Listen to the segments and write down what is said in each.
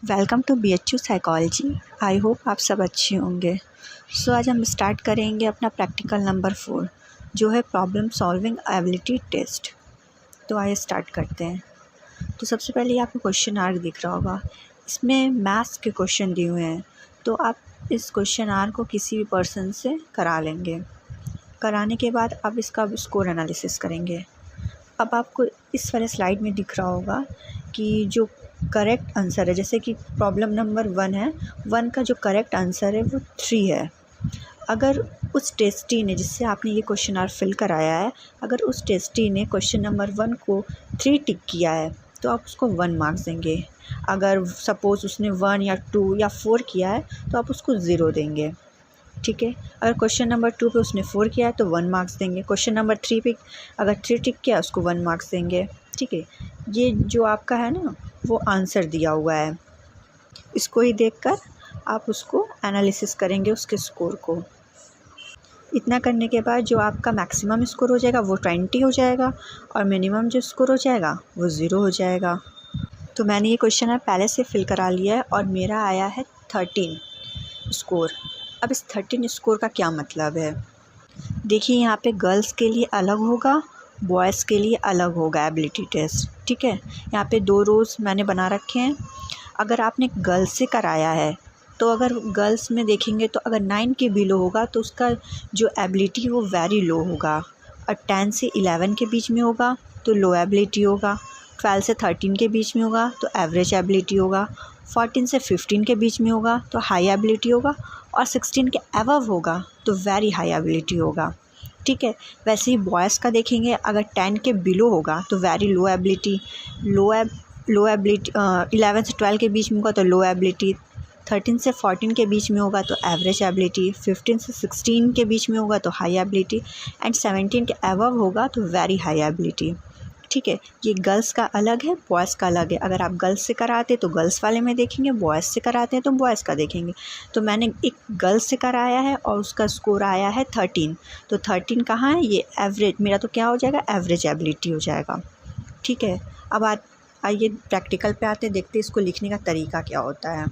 Welcome to BHU psychology. I hope आप सब अच्छे होंगे। आज हम स्टार्ट करेंगे अपना प्रैक्टिकल नंबर 4 जो है प्रॉब्लम सॉल्विंग एबिलिटी टेस्ट। तो आइए स्टार्ट करते हैं। तो सबसे पहले आपको क्वेश्चन आर्क दिख रहा होगा, इसमें मैथ्स के क्वेश्चन दिए हुए हैं। तो आप इस क्वेश्चन आर्क को किसी भी पर्सन से करा लेंगे। कराने के बाद आप इसका स्कोर एनालिसिस करेंगे। अब आपको इस वाले स्लाइड में दिख रहा होगा कि जो करेक्ट आंसर है, जैसे कि प्रॉब्लम नंबर 1 है, 1 का जो करेक्ट आंसर है वो 3 है। अगर उस टेस्टी ने, जिससे आपने ये क्वेश्चन आर फिल कराया है, अगर उस टेस्टी ने क्वेश्चन नंबर 1 को 3 टिक किया है तो आप उसको 1 मार्क्स देंगे। अगर सपोज़ उसने 1 या 2 या 4 किया है तो आप उसको 0 देंगे। ठीक है। अगर क्वेश्चन नंबर 2 पे उसने 4 किया है तो 1 मार्क्स देंगे। क्वेश्चन नंबर 3 पे अगर 3 टिक किया उसको 1 मार्क्स देंगे। ठीक है। ये जो आपका है ना, वो आंसर दिया हुआ है, इसको ही देखकर आप उसको एनालिसिस करेंगे, उसके स्कोर को। इतना करने के बाद जो आपका मैक्सिमम स्कोर हो जाएगा वो 20 हो जाएगा और मिनिमम जो स्कोर हो जाएगा वो 0 हो जाएगा। तो मैंने ये क्वेश्चन पहले से फिल करा लिया है और मेरा आया है 13 स्कोर। अब इस 13 स्कोर का क्या मतलब है, देखिए यहाँ पे गर्ल्स के लिए अलग होगा, बॉयज़ के लिए अलग होगा एबिलिटी टेस्ट। ठीक है। यहाँ पे 2 रोज़ मैंने बना रखे हैं। अगर आपने गर्ल्स से कराया है तो अगर गर्ल्स में देखेंगे तो अगर 9 के बिलो होगा तो उसका जो एबिलिटी वो वेरी लो होगा, और 10 से 11 के बीच में होगा तो लो एबिलिटी होगा, 12 से 13 के बीच में होगा तो एवरेज एबिलिटी होगा, 14 से 15 के बीच में होगा तो हाई एबिलिटी होगा, और 16 के अबव होगा तो वेरी हाई एबिलिटी होगा। ठीक है। वैसे ही बॉयज़ का देखेंगे, अगर 10 के बिलो होगा तो वेरी लो एबिलिटी, लो एबिलिटी 11 से 12 के बीच में होगा तो लो एबिलिटी, 13 से 14 के बीच में होगा तो एवरेज एबिलिटी, 15 से 16 के बीच में होगा तो हाई एबिलिटी, एंड 17 के अबव होगा तो वेरी हाई एबिलिटी। ठीक है। ये गर्ल्स का अलग है, बॉयज़ का अलग है। अगर आप गर्ल्स से कराते तो गर्ल्स वाले में देखेंगे, बॉयज़ से कराते हैं तो बॉयज़ का देखेंगे। तो मैंने एक गर्ल्स से कराया है और उसका स्कोर आया है 13। तो 13 कहाँ है, ये एवरेज, मेरा तो क्या हो जाएगा, एवरेज एबिलिटी हो जाएगा। ठीक है। अब आइए प्रैक्टिकल पे आते, देखते इसको लिखने का तरीका क्या होता है।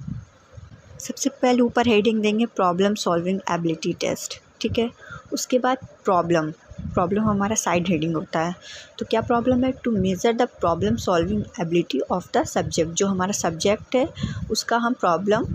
सबसे पहले ऊपर हेडिंग देंगे प्रॉब्लम सॉल्विंग एबिलिटी टेस्ट। ठीक है। उसके बाद प्रॉब्लम हमारा साइड हेडिंग होता है। तो क्या प्रॉब्लम है, to measure the problem solving ability of the subject, जो हमारा सब्जेक्ट है उसका हम प्रॉब्लम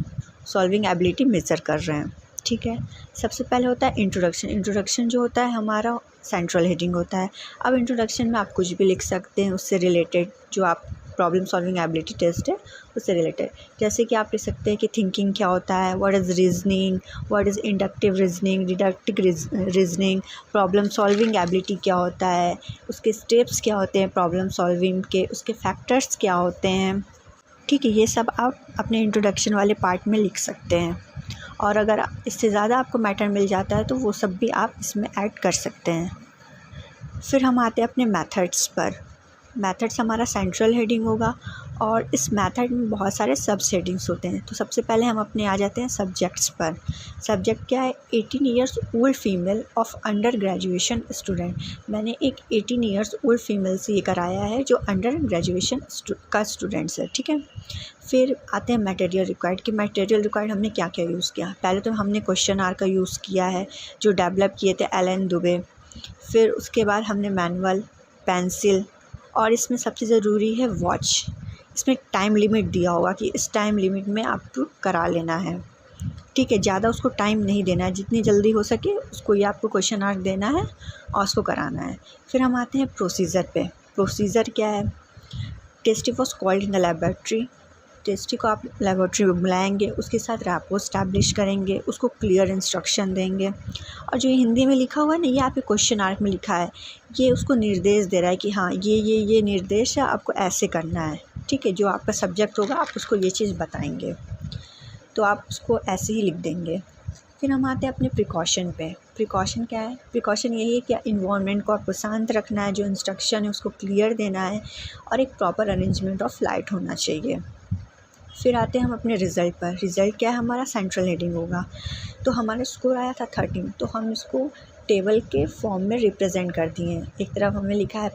सॉल्विंग एबिलिटी मेज़र कर रहे हैं। ठीक है। सबसे पहले होता है इंट्रोडक्शन जो होता है हमारा सेंट्रल हेडिंग होता है। अब इंट्रोडक्शन में आप कुछ भी लिख सकते हैं, उससे रिलेटेड, जो आप प्रॉब्लम सॉल्विंग एबिलिटी टेस्ट है उससे रिलेटेड। जैसे कि आप लिख सकते हैं कि थिंकिंग क्या होता है, what is reasoning, what is inductive reasoning, deductive reasoning, problem solving ability क्या होता है, उसके स्टेप्स क्या होते हैं प्रॉब्लम सॉल्विंग के, उसके फैक्टर्स क्या होते हैं। ठीक है। ये सब आप अपने इंट्रोडक्शन वाले पार्ट में लिख सकते हैं, और अगर इससे ज़्यादा आपको मैटर मिल जाता है तो वो सब भी आप इसमें ऐड कर सकते हैं। फिर हम आते हैं अपने मेथड्स पर। मेथड्स हमारा सेंट्रल हेडिंग होगा और इस मेथड में बहुत सारे सब हेडिंग्स होते हैं। तो सबसे पहले हम अपने आ जाते हैं सब्जेक्ट्स पर। सब्जेक्ट क्या है, 18 years old female of under graduation student. मैंने एक 18 ईयर्स ओल्ड फीमेल से ये कराया है जो अंडर ग्रेजुएशन का स्टूडेंट्स है। ठीक है। फिर आते हैं मटेरियल रिक्वायर्ड, कि मटेरियल रिक्वायर्ड हमने क्या क्या यूज़ किया। पहले तो हमने क्वेश्चन आर का यूज़ किया है जो डेवलप किए थे एलन दुबे। फिर उसके बाद हमने मैनुअल, पेंसिल, और इसमें सबसे ज़रूरी है वॉच। इसमें टाइम लिमिट दिया होगा कि इस टाइम लिमिट में आपको करा लेना है। ठीक है। ज़्यादा उसको टाइम नहीं देना है, जितनी जल्दी हो सके उसको ये आपको क्वेश्चन आर्क देना है और उसको कराना है। फिर हम आते हैं प्रोसीजर पे। प्रोसीजर क्या है, tasty was called in the laboratory. Tasty को आप लेबोरेटरी में बुलाएंगे, उसके साथ रैपो स्टैब्लिश करेंगे, उसको क्लियर इंस्ट्रक्शन देंगे। और जो हिंदी में लिखा हुआ है ना, ये आपके क्वेश्चन आर्क में लिखा है, ये उसको निर्देश दे रहा है कि हाँ ये निर्देश है, आपको ऐसे करना है। ठीक है। जो आपका सब्जेक्ट होगा आप उसको ये चीज़ बताएंगे, तो आप उसको ऐसे ही लिख देंगे। फिर हम आते हैं अपने प्रिकॉशन पे। प्रिकॉशन क्या है, प्रिकॉशन यही है कि इन्वायरमेंट को आपको शांत रखना है, जो इंस्ट्रक्शन है उसको क्लियर देना है, और एक प्रॉपर अरेंजमेंट ऑफ लाइट होना चाहिए। फिर आते हैं हम अपने रिज़ल्ट पर। रिज़ल्ट क्या है, हमारा सेंट्रल हेडिंग होगा। तो हमारा स्कोर आया था 13, तो हम इसको टेबल के फॉर्म में रिप्रेजेंट कर दिए हैं। एक तरफ हमने लिखा है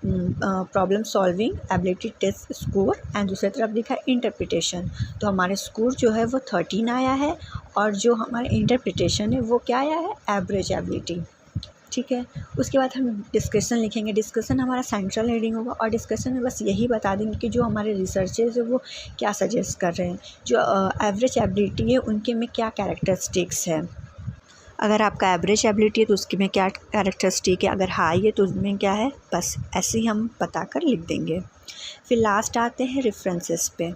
problem solving ability test score and दूसरी तरफ लिखा है इंटरप्रिटेशन। तो हमारे स्कोर जो है वो 13 आया है और जो हमारे इंटरप्रिटेशन है वो क्या आया है, एवरेज एबिलिटी। ठीक है, उसके बाद हम डिस्कशन लिखेंगे। डिस्कशन हमारा सेंट्रल हेडिंग होगा और डिस्कशन में बस यही बता देंगे कि जो हमारे रिसर्चर्स है वो क्या सजेस्ट कर रहे हैं, जो एवरेज एबिलिटी है उनके में क्या कैरेक्टरिस्टिक्स है। अगर आपका एवरेज एबिलिटी है तो उसके में क्या कैरेक्टरिस्टिक है, अगर हाई है तो उसमें क्या है, बस ऐसे ही हम बताकर लिख देंगे। फिर लास्ट आते हैं रेफरेंसेस पे।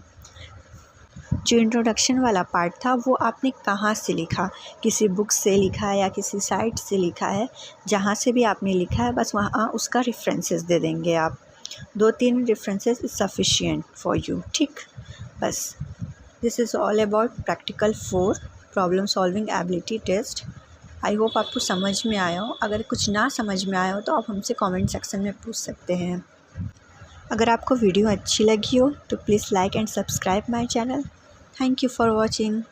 जो इंट्रोडक्शन वाला पार्ट था वो आपने कहाँ से लिखा, किसी बुक से लिखा है या किसी साइट से लिखा है, जहाँ से भी आपने लिखा है बस वहाँ उसका रेफरेंसेस दे देंगे आप। 2-3 references is sufficient for you. ठीक, बस this is all about practical 4 problem solving ability test. I hope आपको समझ में आया हो। अगर कुछ ना समझ में आया हो तो आप हमसे कमेंट सेक्शन में पूछ सकते हैं। अगर आपको वीडियो अच्छी लगी हो तो please like and subscribe my channel. Thank you for watching.